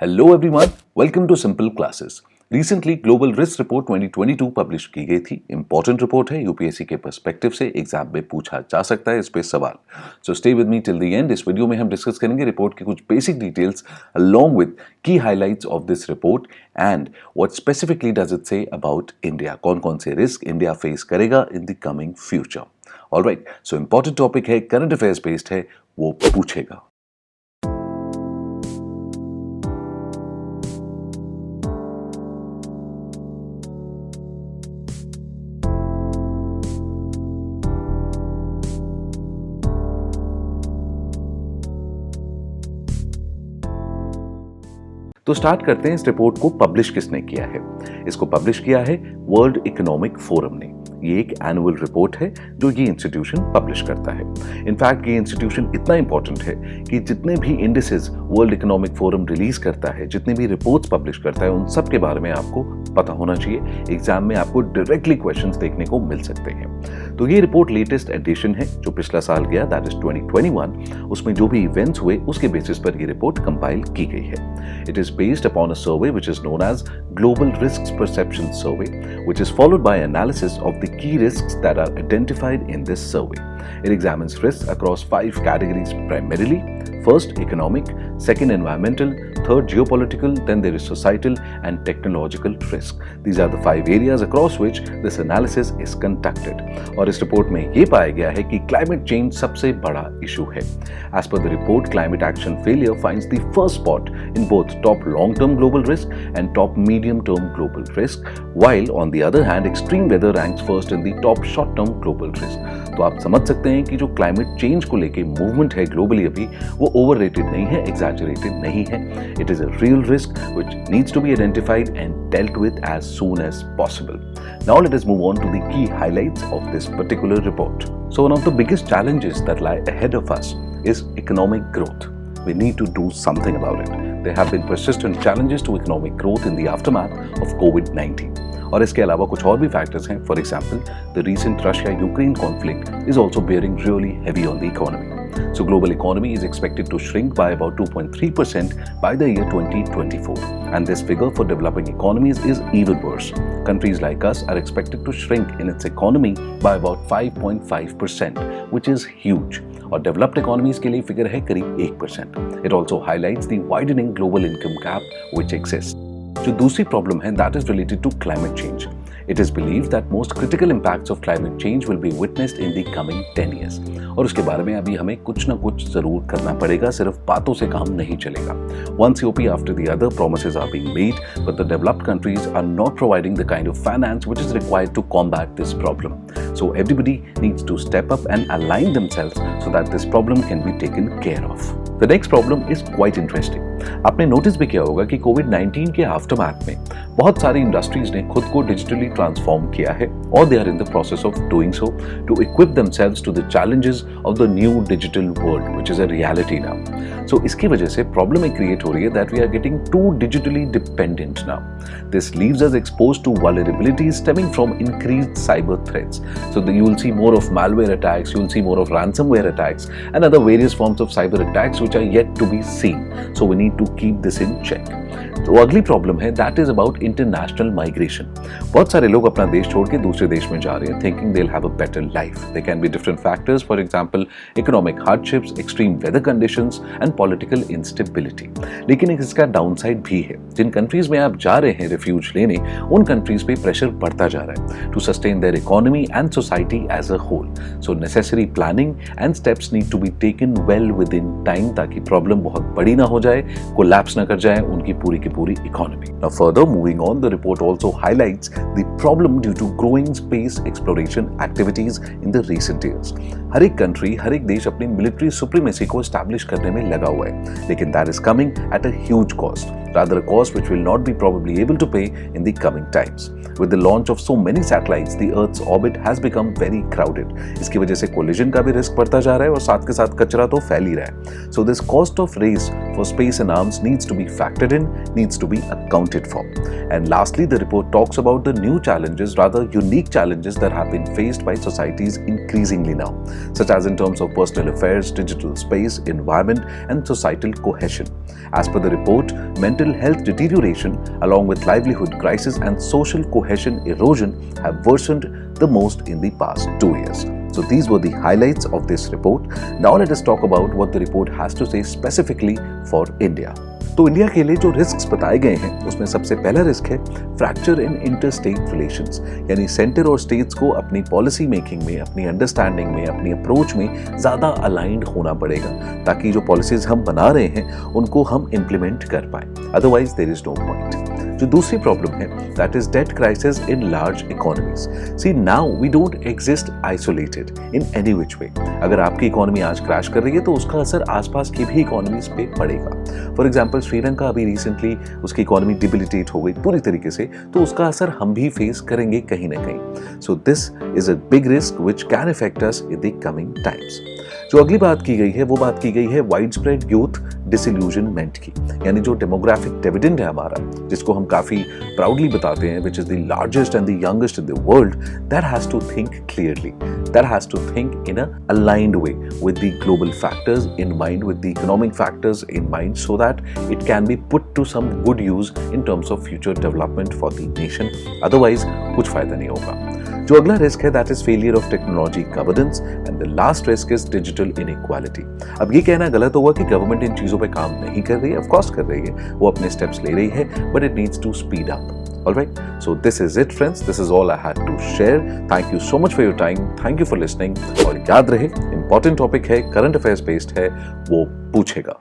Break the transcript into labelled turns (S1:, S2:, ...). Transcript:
S1: Hello everyone, welcome to simple classes. Recently global risk report 2022 publish की गई थी। Important report है, UPSC के पर्सपेक्टिव से एग्जाम में पूछा जा सकता है इस पे सवाल। So stay with me till the end. इस वीडियो में हम डिस्कस करेंगे रिपोर्ट की कुछ basic details along with key highlights of this report and what specifically does it say about India. कौन कौन से रिस्क इंडिया फेस करेगा in the coming future. Alright, so important topic है, करंट अफेयर्स बेस्ड है, वो पूछेगा। तो start करते हैं, इस रिपोर्ट को पब्लिश किसने किया है। इसको पब्लिश किया है वर्ल्ड इकोनॉमिक फोरम ने। ये एक एनुअल रिपोर्ट है जो ये इंस्टीट्यूशन पब्लिश करता है। इनफैक्ट ये इंस्टीट्यूशन इतना इंपॉर्टेंट है कि जितने भी indices world economic forum release करता है, जितने भी रिपोर्ट्स पब्लिश करता है, उन सब के बारे में आपको पता होना चाहिए। एग्जाम में आपको डायरेक्टली क्वेश्चंस देखने को मिल सकते हैं। तो ये रिपोर्ट लेटेस्ट एडिशन है जो पिछला साल गया, दैट इज 2021। उसमें जो भी इवेंट्स हुए उसके बेसिस पर ये रिपोर्ट कंपाइल की गई है। It is based upon a survey which is known as Global Risks Perception Survey, which is followed by analysis of the key risks that are identified in this survey. It examines risks across 5 categories primarily. First, economic, second, environmental, third, geopolitical, then there is societal and technological risk. These are the 5 areas across which this analysis is conducted. और इस report में ये पाया गया है कि climate change सबसे बड़ा इशू है। As per the report, climate action failure finds the first spot in both top long-term global risk and top medium-term global risk, while on the other hand, extreme weather ranks first in the top short-term global risk. तो आप समझ सकते हैं कि जो climate change को लेके movement है ग्लोबली अभी, वो ओवररेटेड नहीं है, एग्जैजरेटेड नहीं है। It is a real risk which needs to be identified and dealt with as soon as possible. Now let us move on to the key highlights of this particular report. So one of the biggest challenges that lie ahead of us is economic growth. We need to do something about it. There have been persistent challenges to economic growth in the aftermath of COVID-19. और इसके अलावा कुछ और भी factors हैं. For example, the recent Russia-Ukraine conflict is also bearing really heavy on the economy. So global economy is expected to shrink by about 2.3% by the year 2024. And this figure for developing economies is even worse. Countries like us are expected to shrink in its economy by about 5.5%, which is huge. और developed economies के लिए figure है करीब 1%. It also highlights the widening global income gap which exists. जो दूसरी problem है, that is related to climate change. It is believed that most critical impacts of climate change will be witnessed in the coming 10 years. और उसके बारे में अभी हमें कुछ ना कुछ जरूर करना पड़ेगा, सिर्फ बातों से काम नहीं चलेगा. One COP after the other promises are being made, but the developed countries are not providing the kind of finance which is required to combat this problem. So everybody needs to step up and align themselves so that this problem can be taken care of. The next problem is quite interesting. आपने notice भी किया होगा कि कोविड-19 के aftermath में बहुत सारी industries ने खुद को डिजिटली ट्रांसफॉर्म किया है, और they are in the process of doing so to equip themselves to the challenges of the new digital world which is a reality now. So इसकी वजह से प्रॉब्लम एक क्रिएट हो रही है that we are getting to digitally dependent now. This leaves us exposed to vulnerabilities stemming from increased cyber threats. So you will see more of malware attacks, you will see more of ransomware attacks and other various forms of cyber attacks which are yet to be seen. So we need to keep this in check. तो अगली problem है, that is about international migration. बहुत सारे लोग अपना देश छोड़ के दूसरे देश में जा रहे हैं, thinking they will have a better life. They can be different factors, for example economic hardships, extreme weather conditions and political instability. लेकिन इसका डाउनसाइड भी है. जिन कंट्रीज में आप जा रहे हैं रिफ्यूज लेने, उन कंट्रीज पे प्रेशर बढ़ता जा रहा है to sustain their economy and society as a whole. So necessary planning and steps need to be taken well within time, ताकि प्रॉब्लम बहुत बड़ी ना हो जाए, कोलैप्स ना कर जाए उनकी पूरी की पूरी economy. Now further moving on, the report also highlights the problem due to growing space exploration activities in the recent years. हर एक कंट्री, हर एक देश अपनी मिलिट्री सुप्रीमेसी को एस्टैब्लिश करने में लगा हुआ है, लेकिन that is coming at a huge cost. Rather a cost which will not be probably able to pay in the coming times. With the launch of so many satellites, the Earth's orbit has become very crowded. इसकी वजह से collision का भी risk बढ़ता जा रहा है और साथ के साथ कचरा तो फैल ही रहा है. So this cost of race for space and arms needs to be factored in, needs to be accounted for. And lastly, the report talks about the new challenges, rather unique challenges that have been faced by societies increasingly now, such as in terms of personal affairs, digital space, environment, and societal cohesion. As per the report, mental mental health deterioration, along with livelihood crisis and social cohesion erosion, have worsened the most in the past 2 years. So these were the highlights of this report. Now let us talk about what the report has to say specifically for India. तो India के लिए जो risks बताए गए हैं उसमें सबसे पहला रिस्क है फ्रैक्चर इन इंटर स्टेट रिलेशंस, यानी सेंटर और स्टेट्स को अपनी पॉलिसी मेकिंग में, अपनी अंडरस्टैंडिंग में, अपनी अप्रोच में ज़्यादा अलाइंड होना पड़ेगा ताकि जो पॉलिसीज हम बना रहे हैं उनको हम इम्प्लीमेंट कर पाए, otherwise there is no point. जो दूसरी प्रॉब्लम है that is debt crisis in large economies. See now we don't exist isolated in any which way. अगर आपकी इकोनॉमी आज क्रैश कर रही है तो उसका असर आसपास की भी इकोनॉमीज पे पड़ेगा। फॉर एग्जांपल श्रीलंका अभी रिसेंटली उसकी इकोनॉमी डिबिलिटेट हो गई पूरी तरीके से, तो उसका असर हम भी फेस करेंगे कहीं ना कहीं। So this is a big risk which can affect us in the coming times. जो अगली बात की गई है वो बात की गई है वाइड स्प्रेड यूथ डिसइल्यूजनमेंट की, यानी जो डेमोग्राफिक डिविडेंड है हमारा, जिसको हम काफी प्राउडली बताते हैं, which is the largest and the youngest in the world, that has to think clearly, that has to think in a aligned way with the global factors in mind, with the economic factors in mind, so that it can be put to some good use in terms of future development for the nation, otherwise कुछ फायदा नहीं होगा। जो अगला risk है that is failure of technology governance and the last risk is digital inequality. अब ये कहना गलत होगा कि गवर्नमेंट इन चीजों पे काम नहीं कर रही है, ऑफ कोर्स कर रही है, वो अपने स्टेप्स ले रही है, but it needs to speed up. All right, so this is it friends, this is all I had to share. Thank you so much for your time, thank you for listening। और याद रहे, important topic है, current affairs based है, वो पूछेगा।